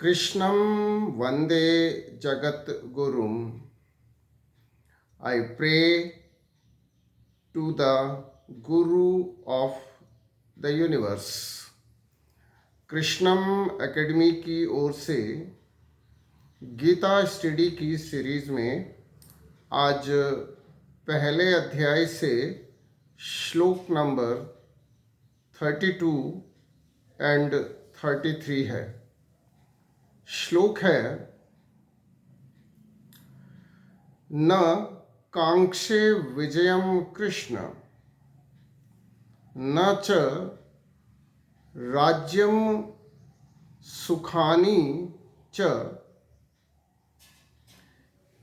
कृष्णं वन्दे जगद्गुरुम्. I pray to the Guru of the universe. Krishnam academy की ओर से गीता स्टडी की सीरीज में आज पहले अध्याय से श्लोक नंबर 32 एंड 33 है. श्लोक है, न कांक्षे विजयम कृष्ण न च राज्यम सुखानि च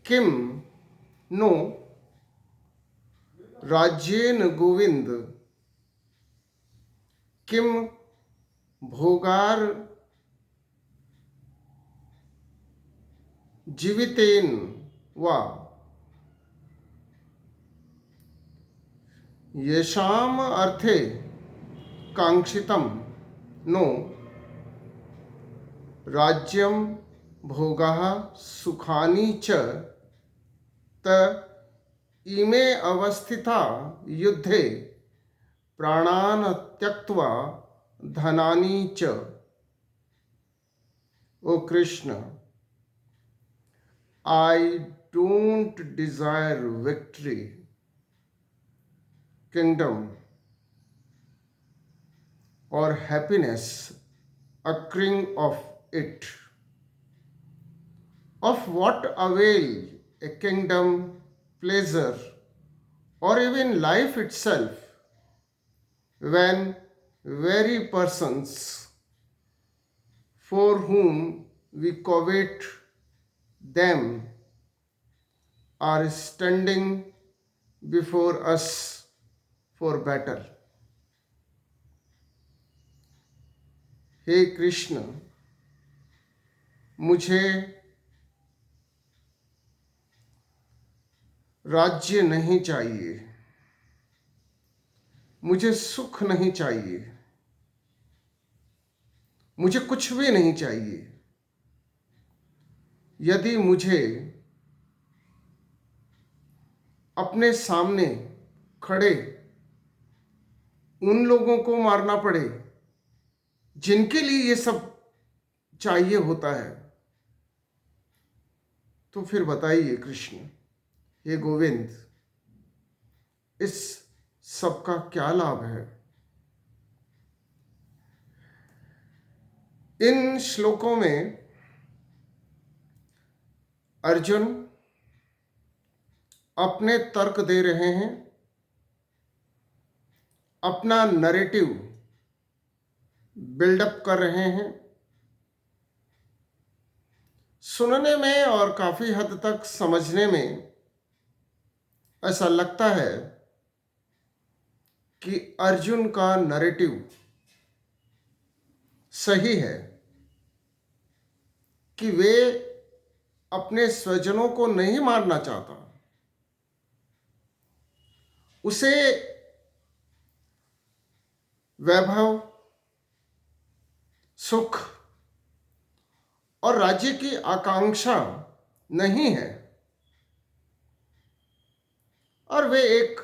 किम नो राज्येन गोविंद किम भोगार जीवितेन वा येषाम अर्थे कांक्षितम नो राज्यम भोगाः सुखानि च त इमे अवस्थिता युद्धे प्राणान् त्यक्त्वा धनानि च. ओ Krishna, I don't desire victory, kingdom, or happiness occurring of it. Of what avail a kingdom, pleasure, or even life itself when very persons for whom we covet them are standing before us for battle. हे कृष्ण, मुझे राज्य नहीं चाहिए, मुझे सुख नहीं चाहिए, मुझे कुछ भी नहीं चाहिए. यदि मुझे अपने सामने खड़े उन लोगों को मारना पड़े जिनके लिए ये सब चाहिए होता है, तो फिर बताइए कृष्ण, हे गोविंद, इस सब का क्या लाभ है? इन श्लोकों में अर्जुन अपने तर्क दे रहे हैं, अपना नरेटिव बिल्डअप कर रहे हैं. सुनने में और काफी हद तक समझने में ऐसा लगता है कि अर्जुन का नरेटिव सही है कि वे अपने स्वजनों को नहीं मारना चाहता, उसे वैभव, सुख और राज्य की आकांक्षा नहीं है, और वे एक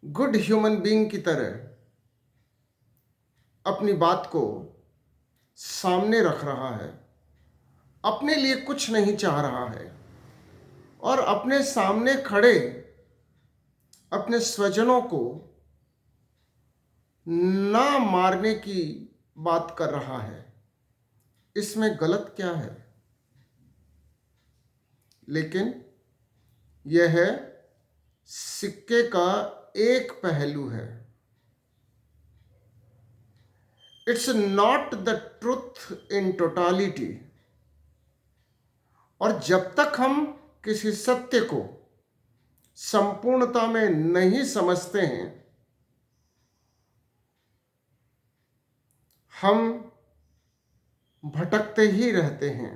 गुड ह्यूमन बीइंग की तरह अपनी बात को सामने रख रहा है, अपने लिए कुछ नहीं चाह रहा है, और अपने सामने खड़े अपने स्वजनों को ना मारने की बात कर रहा है. इसमें गलत क्या है? लेकिन यह सिक्के का एक पहलू है. It's not the truth in totality. और जब तक हम किसी सत्य को संपूर्णता में नहीं समझते हैं, हम भटकते ही रहते हैं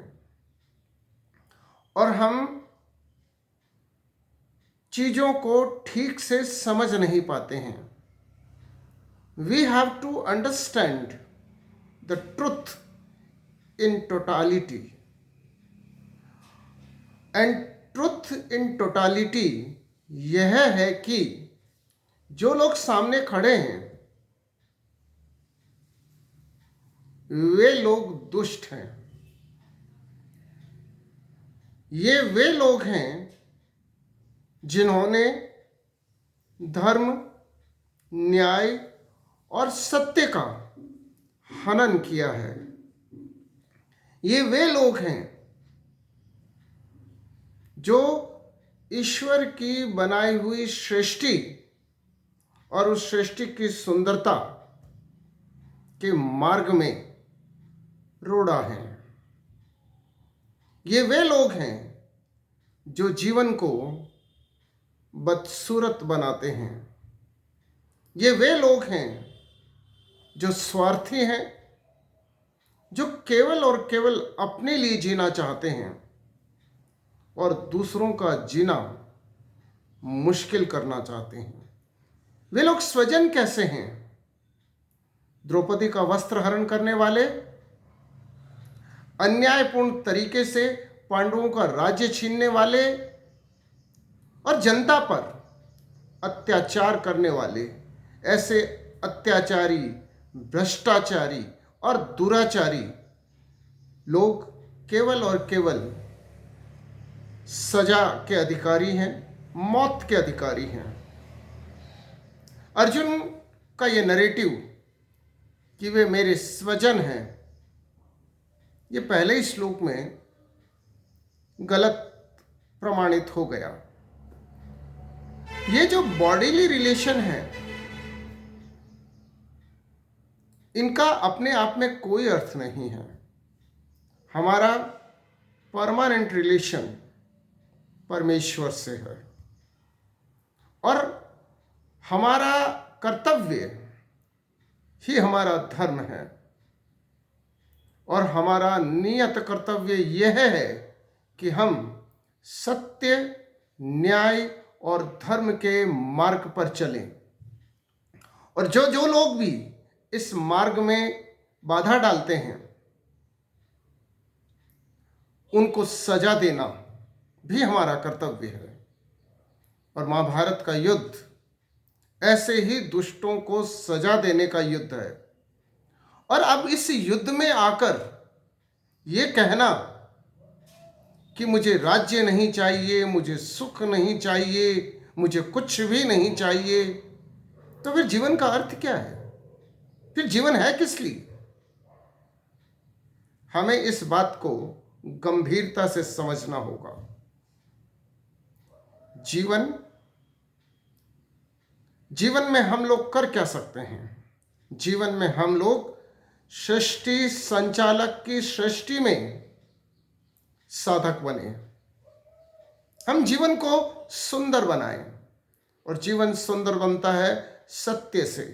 और हम चीजों को ठीक से समझ नहीं पाते हैं. We have to understand the truth in totality, and truth in totality यह है कि जो लोग सामने खड़े हैं वे लोग दुष्ट हैं। ये वे लोग हैं जिन्होंने धर्म, न्याय और सत्य का हनन किया है। ये वे लोग हैं जो ईश्वर की बनाई हुई सृष्टि और उस सृष्टि की सुंदरता के मार्ग में रोड़ा है। ये वे लोग हैं जो जीवन को बदसूरत बनाते हैं। ये वे लोग हैं जो स्वार्थी हैं, जो केवल और केवल अपने लिए जीना चाहते हैं और दूसरों का जीना मुश्किल करना चाहते हैं। वे लोग स्वजन कैसे हैं? द्रौपदी का वस्त्र हरण करने वाले, अन्यायपूर्ण तरीके से पांडवों का राज्य छीनने वाले और जनता पर अत्याचार करने वाले, ऐसे अत्याचारी, भ्रष्टाचारी और दुराचारी लोग केवल और केवल सजा के अधिकारी हैं, मौत के अधिकारी हैं। अर्जुन का ये नरेटिव कि वे मेरे स्वजन हैं, ये पहले ही श्लोक में गलत प्रमाणित हो गया। ये जो बॉडीली रिलेशन है इनका अपने आप में कोई अर्थ नहीं है। हमारा परमानेंट रिलेशन परमेश्वर से है और हमारा कर्तव्य ही हमारा धर्म है और हमारा नियत कर्तव्य यह है कि हम सत्य, न्याय और धर्म के मार्ग पर चलें। और जो लोग भी इस मार्ग में बाधा डालते हैं उनको सजा देना भी हमारा कर्तव्य है। और महाभारत का युद्ध ऐसे ही दुष्टों को सजा देने का युद्ध है। और अब इस युद्ध में आकर ये कहना कि मुझे राज्य नहीं चाहिए, मुझे सुख नहीं चाहिए, मुझे कुछ भी नहीं चाहिए, तो फिर जीवन का अर्थ क्या है? फिर जीवन है किस लिए? हमें इस बात को गंभीरता से समझना होगा। जीवन में हम लोग कर क्या सकते हैं? जीवन में हम लोग सृष्टि संचालक की सृष्टि में साधक बने। हम जीवन को सुंदर बनाएं और जीवन सुंदर बनता है सत्य से।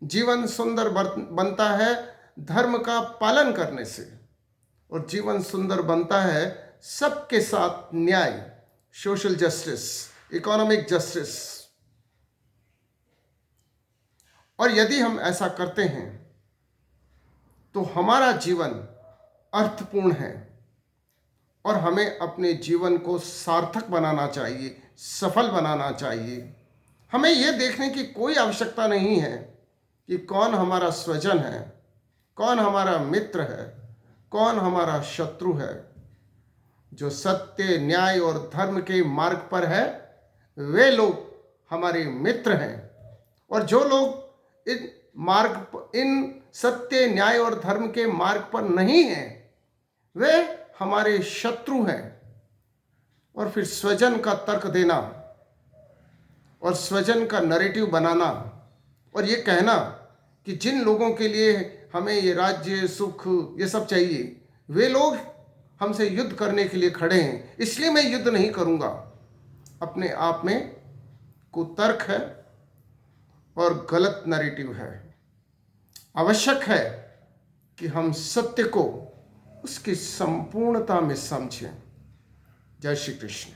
जीवन सुंदर बनता है धर्म का पालन करने से और जीवन सुंदर बनता है सबके साथ न्याय, सोशल जस्टिस, इकोनॉमिक जस्टिस। और यदि हम ऐसा करते हैं तो हमारा जीवन अर्थपूर्ण है और हमें अपने जीवन को सार्थक बनाना चाहिए, सफल बनाना चाहिए। हमें यह देखने की कोई आवश्यकता नहीं है कि कौन हमारा स्वजन है, कौन हमारा मित्र है, कौन हमारा शत्रु है। जो सत्य, न्याय और धर्म के मार्ग पर है वे लोग हमारे मित्र हैं और जो लोग इन सत्य, न्याय और धर्म के मार्ग पर नहीं हैं वे हमारे शत्रु हैं। और फिर स्वजन का तर्क देना और स्वजन का नैरेटिव बनाना और ये कहना कि जिन लोगों के लिए हमें ये राज्य, सुख, ये सब चाहिए, वे लोग हमसे युद्ध करने के लिए खड़े हैं, इसलिए मैं युद्ध नहीं करूंगा, अपने आप में कुतर्क है और गलत नैरेटिव है। आवश्यक है कि हम सत्य को उसकी संपूर्णता में समझें। जय श्री कृष्ण।